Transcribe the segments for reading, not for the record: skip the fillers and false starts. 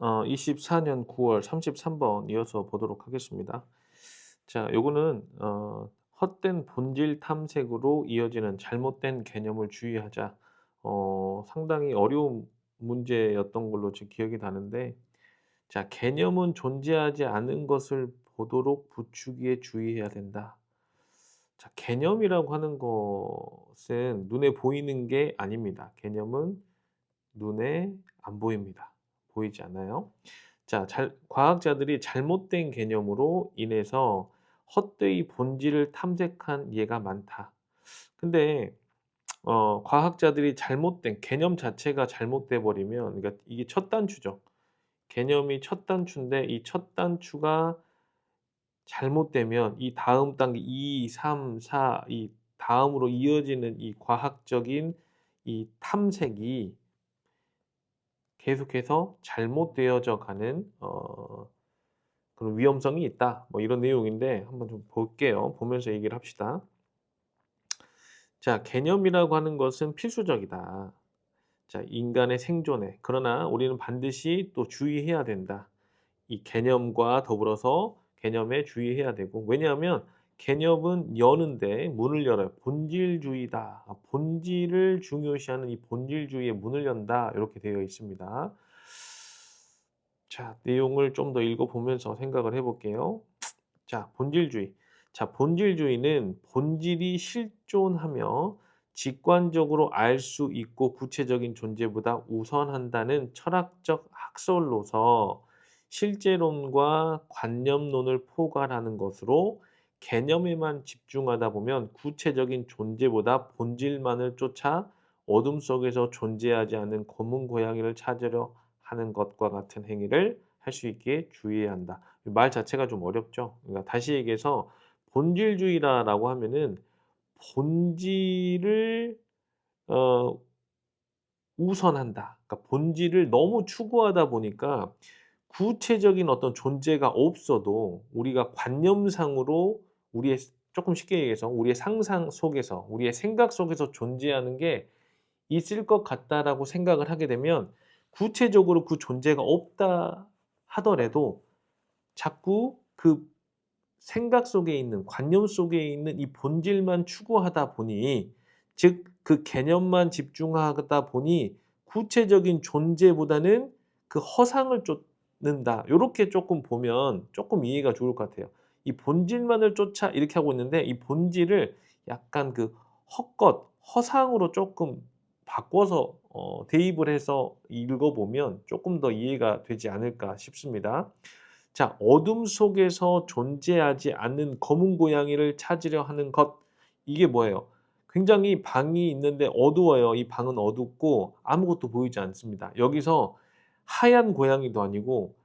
24년 9월 33번 이어서 보도록 하겠습니다. 자, 요거는 헛된 본질 탐색으로 이어지는 잘못된 개념을 주의하자. 상당히 어려운 문제였던 걸로 제 기억이 나는데, 자, 개념은 존재하지 않은 것을 보도록 부추기에 주의해야 된다. 자, 개념이라고 하는 것은 눈에 보이는 게 아닙니다. 개념은 눈에 안 보입니다. 보이지 않아요. 자, 과학자들이 잘못된 개념으로 인해서 헛되이 본질을 탐색한 예가 많다. 근데 과학자들이 잘못된 개념 자체가 잘못돼 버리면, 그러니까 이게 첫 단추죠. 개념이 첫 단추인데 이 첫 단추가 잘못되면 이 다음 단계 2, 3, 4 이 다음으로 이어지는 이 과학적인 이 탐색이 계속해서 잘못되어져 가는 그런 위험성이 있다. 뭐 이런 내용인데 한번 좀 볼게요. 보면서 얘기를 합시다. 자, 개념이라고 하는 것은 필수적이다. 자, 인간의 생존에. 그러나 우리는 반드시 또 주의해야 된다. 이 개념과 더불어서 개념에 주의해야 되고, 왜냐하면 개념은 여는데 문을 열어요. 본질주의다. 본질을 중요시하는 이 본질주의의 문을 연다. 이렇게 되어 있습니다. 자, 내용을 좀 더 읽어보면서 생각을 해 볼게요. 자, 본질주의. 자, 본질주의는 본질이 실존하며 직관적으로 알 수 있고 구체적인 존재보다 우선한다는 철학적 학설로서 실제론과 관념론을 포괄하는 것으로 개념에만 집중하다 보면 구체적인 존재보다 본질만을 쫓아 어둠 속에서 존재하지 않는 검은 고양이를 찾으려 하는 것과 같은 행위를 할 수 있게 주의해야 한다. 말 자체가 좀 어렵죠. 그러니까 다시 얘기해서 본질주의라라고 하면은 본질을 어 우선한다. 그러니까 본질을 너무 추구하다 보니까 구체적인 어떤 존재가 없어도 우리가 관념상으로 우리의 쪼끔 쉽게 얘기해서 우리의 상상 속에서 우리의 생각 속에서 존재하는 게 있을 것 같다라고 생각을 하게 되면 구체적으로 그 존재가 없다 하더라도 자꾸 그 생각 속에 있는 관념 속에 있는 이 본질만 추구하다 보니, 즉 그 개념만 집중하다 보니 구체적인 존재보다는 그 허상을 쫓는다. 요렇게 쪼끔 보면 쪼끔 이해가 좋을 것 같아요. 이 본질만을 쫓아 이렇게 하고 있는데 이 본질을 약간 그 헛것, 허상으로 쪼끔 바꿔서 대입을 해서 읽어 보면 쪼끔 더 이해가 되지 않을까 싶습니다. 자, 어둠 속에서 존재하지 않는 검은 고양이를 찾으려 하는 것. 이게 뭐예요? 굉장히 방이 있는데 어두워요. 이 방은 어둡고 아무것도 보이지 않습니다. 여기서 하얀 고양이도 아니고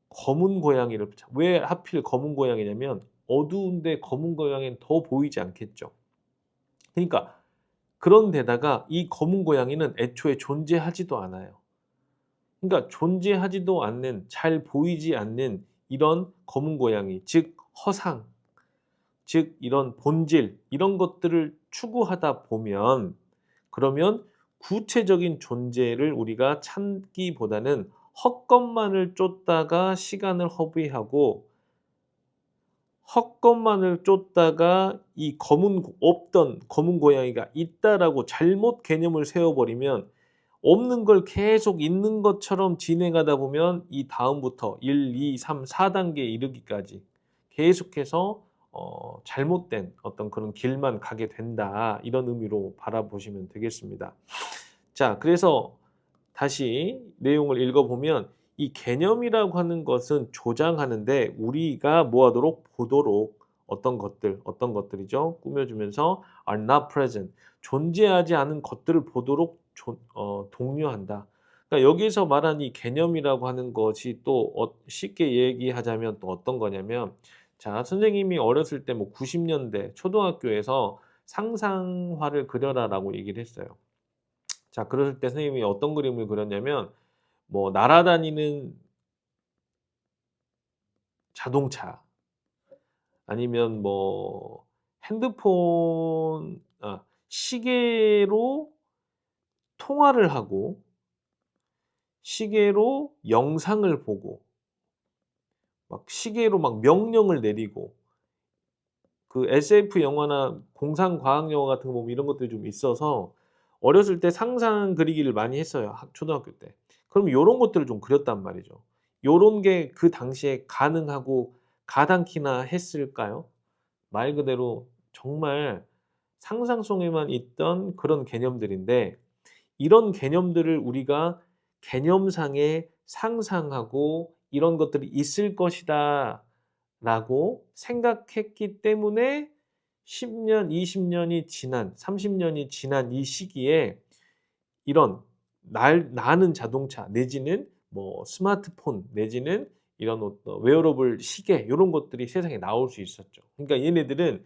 검은 고양이를 왜 하필 검은 고양이냐면 어두운데 검은 고양이는 더 보이지 않겠죠. 그러니까 그런 데다가 이 검은 고양이는 애초에 존재하지도 않아요. 그러니까 존재하지도 않는 잘 보이지 않는 이런 검은 고양이 즉 허상, 즉 이런 본질 이런 것들을 추구하다 보면 그러면 구체적인 존재를 우리가 찾기보다는 헛것만을 쫓다가 시간을 허비하고 헛것만을 쫓다가 이 없던 검은 고양이가 있다라고 잘못 개념을 세워 버리면 없는 걸 계속 있는 것처럼 진행하다 보면 이 다음부터 1, 2, 3, 4 단계에 이르기까지 계속해서 잘못된 어떤 그런 길만 가게 된다. 이런 의미로 바라보시면 되겠습니다. 자, 그래서 다시 내용을 읽어보면 이 개념이라고 하는 것은 조장하는데 우리가 뭐 하도록 보도록 어떤 것들이죠? 꾸며주면서 are not present. 존재하지 않은 것들을 보도록 독려한다. 그러니까 여기서 말한 이 개념이라고 하는 것이 또 쉽게 얘기하자면 또 어떤 거냐면 자, 선생님이 어렸을 때 뭐 90 년대 초등학교에서 상상화를 그려라라고 얘기를 했어요. 자, 그랬을 때 선생님이 어떤 그림을 그렸냐면 뭐 날아다니는 자동차 아니면 뭐 시계로 통화를 하고 시계로 영상을 보고 막 시계로 막 명령을 내리고 그 SF 영화나 공상 과학 영화 같은 거 보면 이런 것들이 좀 있어서 어렸을 때 상상 그리기를 많이 했어요, 초등학교 때. 그럼 요런 것들을 좀 그렸단 말이죠. 요런 게 그 당시에 가능하고 가당키나 했을까요? 말 그대로 정말 상상 속에만 있던 그런 개념들인데 이런 개념들을 우리가 개념상에 상상하고 '이런 것들이 있을 것이다.'라고 생각했기 때문에 10 년, 20 년이 지난 30 년이 지난 이 시기에 이런 날 나는 자동차 내지는 뭐 스마트폰 내지는 이런 어떤 웨어러블 시계 요런 것들이 세상에 나올 수 있었죠. 그러니까 얘네들은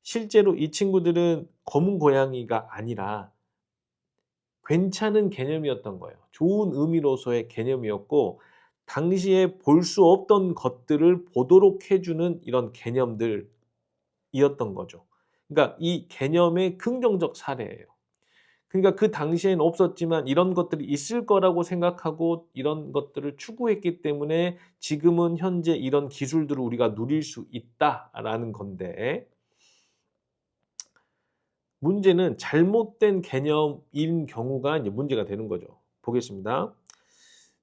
실제로 이 친구들은 검은 고양이가 아니라 괜찮은 개념이었던 거예요. 좋은 의미로서의 개념이었고 당시에 볼 수 없던 것들을 보도록 해 주는 이런 개념들이었던 거죠. 그러니까 이 개념의 긍정적 사례예요. 그러니까 그 당시에는 없었지만 이런 것들이 있을 거라고 생각하고 이런 것들을 추구했기 때문에 지금은 현재 이런 기술들을 우리가 누릴 수 있다라는 건데 문제는 잘못된 개념인 경우가 이제 문제가 되는 거죠. 보겠습니다.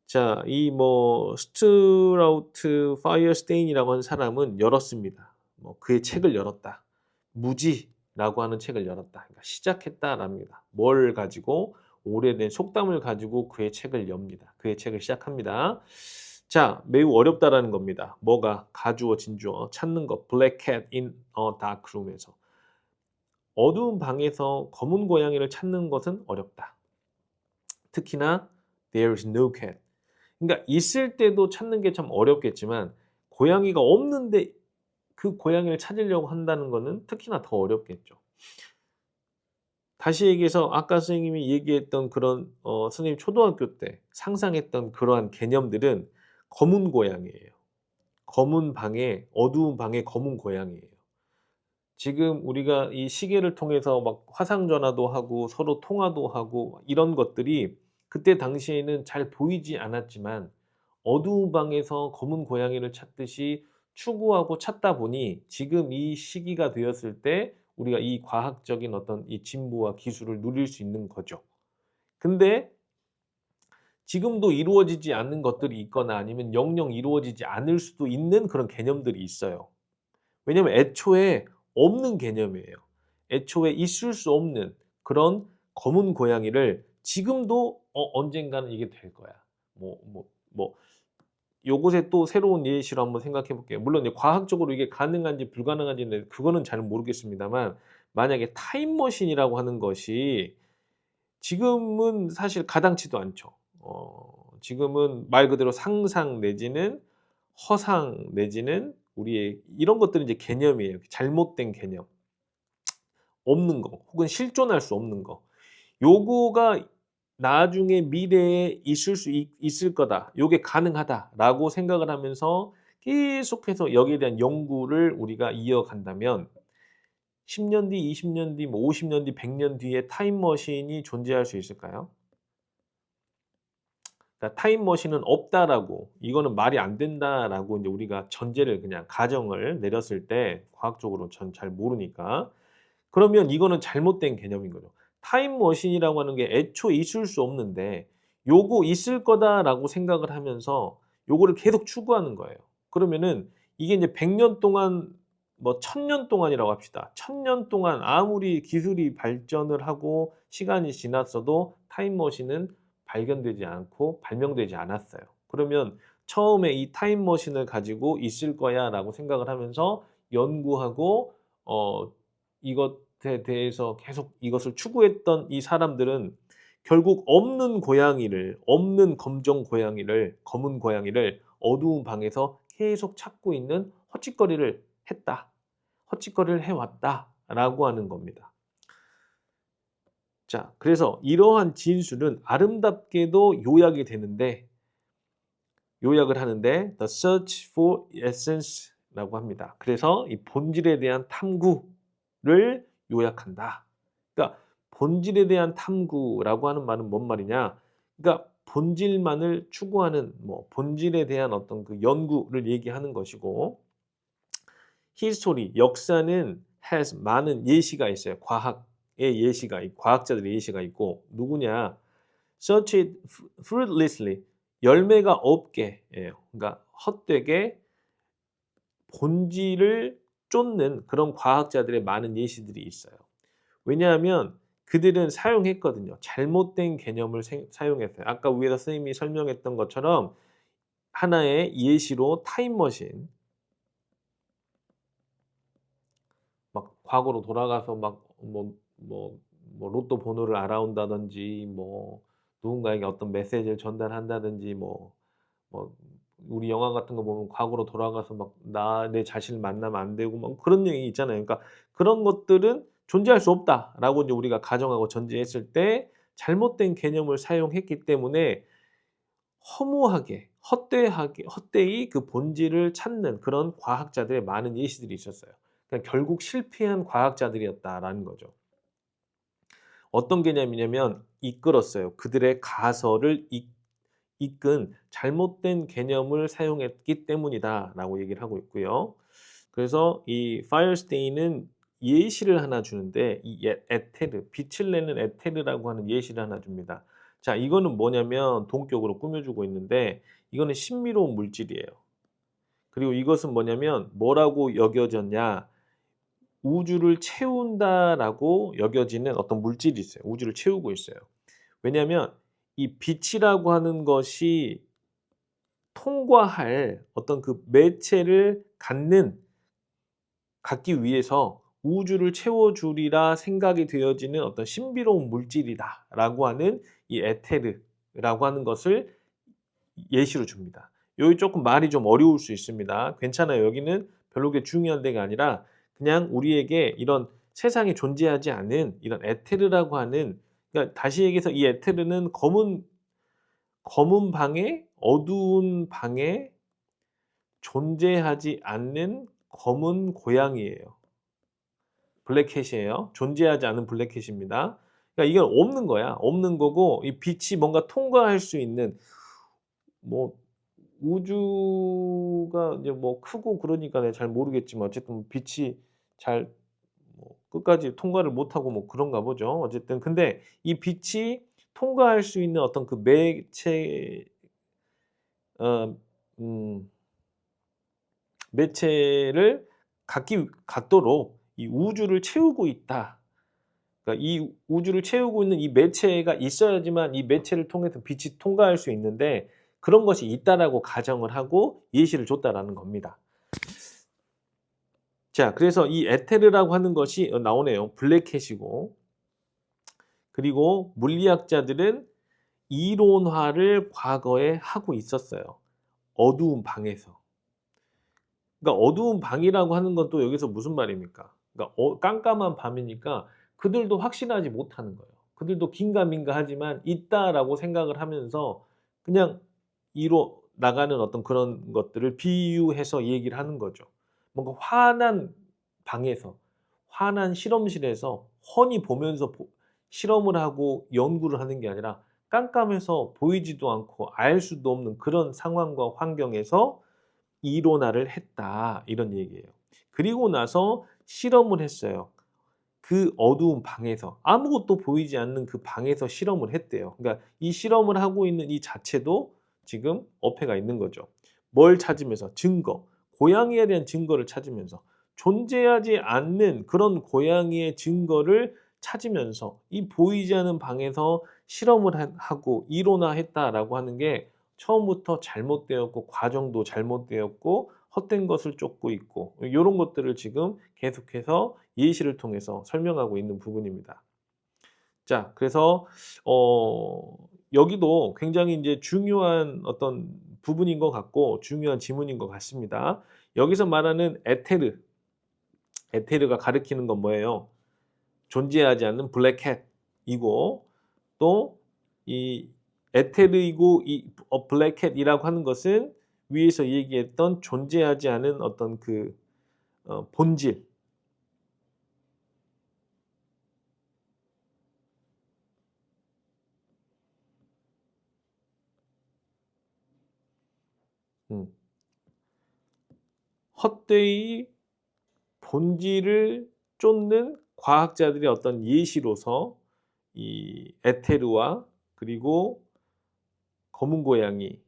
자, 이 뭐 스투라우트 파이어스테인이라고 하는 사람은 열었습니다. 뭐 그의 책을 열었다. 무지라고 하는 책을 열었다. 그러니까 시작했다랍니다. 뭘 가지고 오래된 속담을 가지고 그의 책을 엽니다. 그의 책을 시작합니다. 자, 매우 어렵다라는 겁니다. 뭐가 가주어 진주어 찾는 것. Black cat in a dark room에서 어두운 방에서 검은 고양이를 찾는 것은 어렵다. 특히나 there is no cat. 그러니까 있을 때도 찾는 게 참 어렵겠지만 고양이가 없는데 그 고양이를 찾으려고 한다는 거는 특히나 더 어렵겠죠. 다시 얘기해서 아까 선생님이 얘기했던 그런 선생님 초등학교 때 상상했던 그러한 개념들은 검은 고양이예요. 검은 방에 어두운 방에 검은 고양이예요. 지금 우리가 이 시계를 통해서 막 화상 전화도 하고 서로 통화도 하고 이런 것들이 그때 당시에는 잘 보이지 않았지만 어두운 방에서 검은 고양이를 찾듯이 추구하고 찾다 보니 지금 이 시기가 되었을 때 우리가 이 과학적인 어떤 이 진보와 기술을 누릴 수 있는 거죠. 근데 지금도 이루어지지 않는 것들이 있거나 아니면 영영 이루어지지 않을 수도 있는 그런 개념들이 있어요. 왜냐하면 애초에 없는 개념이에요. 애초에 있을 수 없는 그런 검은 고양이를 지금도 언젠가는 이게 될 거야. 뭐 요것에 또 새로운 예시로 한번 생각해 볼게요. 물론 이제 과학적으로 이게 가능한지 불가능한지는 그거는 잘 모르겠습니다만 만약에 타임머신이라고 하는 것이 지금은 사실 가당치도 않죠. 지금은 말 그대로 상상 내지는 허상 내지는 우리의 이런 것들은 이제 개념이에요. 잘못된 개념. 없는 거 혹은 실존할 수 없는 거. 요거가 나중에 미래에 있을 수 있을 거다. 요게 가능하다라고 생각을 하면서 계속해서 여기에 대한 연구를 우리가 이어간다면 10년 뒤, 20년 뒤, 뭐 50년 뒤, 100년 뒤에 타임머신이 존재할 수 있을까요? 그러니까 타임머신은 없다라고 이거는 말이 안 된다라고 인제 우리가 전제를 그냥 가정을 내렸을 때 과학적으로 전 잘 모르니까 그러면 이거는 잘못된 개념인 거죠. 타임머신이라고 하는 게 애초에 있을 수 없는데 '요거 있을 거다.'라고 생각을 하면서 요거를 계속 추구하는 거예요. 그러면은 이게 인제 100년 동안 뭐 1000년 동안이라고 합시다. 1000년 동안 아무리 기술이 발전을 하고 시간이 지났어도 타임머신은 발견되지 않고 발명되지 않았어요. 그러면 처음에 '이 타임머신을 가지고 있을 거야.'라고 생각을 하면서 연구하고 이것에 대해서 계속 이것을 추구했던 이 사람들은 결국 없는 고양이를 없는 검정 고양이를 검은 고양이를 어두운 방에서 계속 찾고 있는 헛짓거리를 했다. 헛짓거리를 해 왔다라고 하는 겁니다. 자, 그래서 이러한 진술은 아름답게도 요약이 되는데 요약을 하는데 The search for essence라고 합니다. 그래서 이 본질에 대한 탐구를 요약한다. 그러니까 본질에 대한 탐구라고 하는 말은 뭔 말이냐? 그러니까 본질만을 추구하는 뭐 본질에 대한 어떤 그 연구를 얘기하는 것이고 history 역사는 has 많은 예시가 있어요. 과학의 예시가 과학자들의 예시가 있고 누구냐? search it fruitlessly 열매가 없게 예요. 그러니까 헛되게 본질을 쫓는 그런 과학자들의 많은 예시들이 있어요. 왜냐하면 그들은 사용했거든요. 잘못된 개념을 사용했어요. 아까 위에서 선생님이 설명했던 것처럼 하나의 예시로 타임머신 막 과거로 돌아가서 막 로또 번호를 알아온다든지 뭐 누군가에게 어떤 메시지를 전달한다든지 뭐 우리 영화 같은 거 보면 과거로 돌아가서 막 내 자신을 만나면 안 되고 막 그런 얘기 있잖아요. 그러니까 그런 것들은 '존재할 수 없다.'라고 인제 우리가 가정하고 전제했을 때 잘못된 개념을 사용했기 때문에 허무하게 헛되이 그 본질을 찾는 그런 과학자들의 많은 예시들이 있었어요. 그러니까 결국 실패한 과학자들이었다라는 거죠. 어떤 개념이냐면 이끌었어요. 그들의 가설을 이끈 잘못된 개념을 사용했기 때문이다라고 얘기를 하고 있고요. 그래서 이 파이어스테인은 예시를 하나 주는데 이 에테르, 빛을 내는 에테르라고 하는 예시를 하나 줍니다. 자, 이거는 뭐냐면 동격으로 꾸며주고 있는데 이거는 신비로운 물질이에요. 그리고 이것은 뭐냐면 뭐라고 여겨졌냐? 우주를 채운다라고 여겨지는 어떤 물질이 있어요. 우주를 채우고 있어요. 왜냐하면 이 빛이라고 하는 것이 통과할 어떤 그 매체를 갖기 위해서 '우주를 채워 주리라.' 생각이 되어지는 어떤 신비로운 물질이다라고 하는 이 에테르라고 하는 것을 예시로 줍니다. 여기 쪼끔 말이 좀 어려울 수 있습니다. 괜찮아요. 여기는 별로 그렇게 중요한 데가 아니라 그냥 우리에게 이런 세상에 존재하지 않은 이런 에테르라고 하는 그러니까 다시 얘기해서 이 에테르는 검은 방에 어두운 방에 존재하지 않는 검은 고양이예요. 블랙캣이에요. 존재하지 않은 블랙캣입니다. 그러니까 이건 없는 거야. 없는 거고 이 빛이 뭔가 통과할 수 있는 뭐 우주가 이제 뭐 크고 그러니까 내가 잘 모르겠지만 어쨌든 빛이 잘 뭐 끝까지 통과를 못하고 뭐 그런가 보죠. 어쨌든 근데 이 빛이 통과할 수 있는 어떤 그 매체 어 음 매체를 갖도록 이 우주를 채우고 있다. 그러니까 이 우주를 채우고 있는 이 매체가 있어야지만 이 매체를 통해서 빛이 통과할 수 있는데 그런 것이 있다라고 가정을 하고 예시를 줬다라는 겁니다. 자, 그래서 이 에테르라고 하는 것이 나오네요. 블랙캣이고 그리고 물리학자들은 이론화를 과거에 하고 있었어요. 어두운 방에서. 그러니까 어두운 방이라고 하는 건 또 여기서 무슨 말입니까? 그러니까 깜깜한 밤이니까 그들도 확신하지 못하는 거예요. 그들도 긴가민가하지만 있다라고 생각을 하면서 그냥 이로 나가는 어떤 그런 것들을 비유해서 얘기를 하는 거죠. 뭔가 환한 방에서 환한 실험실에서 훤히 보면서 실험을 하고 연구를 하는 게 아니라 깜깜해서 보이지도 않고 알 수도 없는 그런 상황과 환경에서 이론화를 했다. 이런 얘기예요. 그리고 나서 실험을 했어요. 그 어두운 방에서 아무것도 보이지 않는 그 방에서 실험을 했대요. 그러니까 이 실험을 하고 있는 이 자체도 지금 어폐가 있는 거죠. 뭘 찾으면서? 증거. 고양이에 대한 증거를 찾으면서 존재하지 않는 그런 고양이의 증거를 찾으면서 이 보이지 않는 방에서 실험을 하고 이론화했다라고 하는 게 처음부터 잘못되었고 과정도 잘못되었고 헛된 것을 쫓고 있고 요런 것들을 지금 계속해서 예시를 통해서 설명하고 있는 부분입니다. 자, 그래서 여기도 굉장히 인제 중요한 어떤 부분인 것 같고 중요한 지문인 것 같습니다. 여기서 말하는 에테르가 가리키는 건 뭐예요? 존재하지 않는 블랙캣이고 또 이 에테르이고 이 블랙캣이라고 하는 것은 위에서 얘기했던 존재하지 않은 어떤 그 본질 음. 헛되이 본질을 쫓는 과학자들의 어떤 예시로서 이 에테르와 그리고 검은 고양이가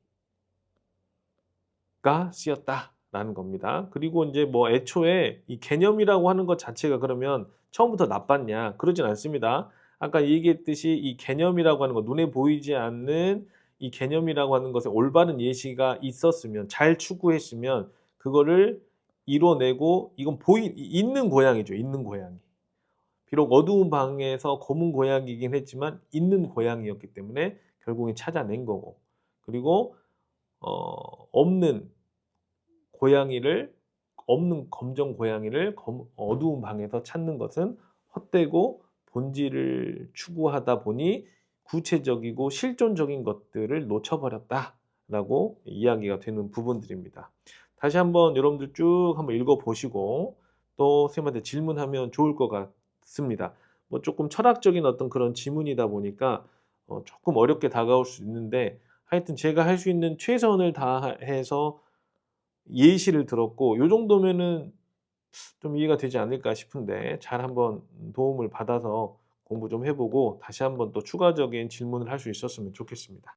쓰였다라는 겁니다. 그리고 인제 뭐 애초에 이 개념이라고 하는 것 자체가 그러면 처음부터 나빴냐? 그러진 않습니다. 아까 얘기했듯이 이 개념이라고 하는 거, 눈에 보이지 않는 이 개념이라고 하는 것에 올바른 예시가 있었으면, 잘 추구했으면 그거를 이뤄내고, 이건 있는 고양이죠, 있는 고양이. 비록 어두운 방에서 검은 고양이이긴 했지만 있는 고양이였기 때문에 결국엔 찾아낸 거고, 그리고 없는 고양이를, 없는 검정 고양이를 어두운 방에서 찾는 것은 헛되고 본질을 추구하다 보니 구체적이고 실존적인 것들을 놓쳐 버렸다라고 이야기가 되는 부분들입니다. 다시 한번 여러분들 쭉 한번 읽어 보시고 또 선생님한테 질문하면 좋을 것 같습니다. 뭐 쪼끔 철학적인 어떤 그런 지문이다 보니까 쪼끔 어렵게 다가올 수 있는데, 하여튼 제가 할 수 있는 최선을 다해서 예시를 들었고, 요 정도면은 좀 이해가 되지 않을까 싶은데, 잘 한번 도움을 받아서 공부 좀 해 보고 다시 한번 또 추가적인 질문을 할 수 있었으면 좋겠습니다.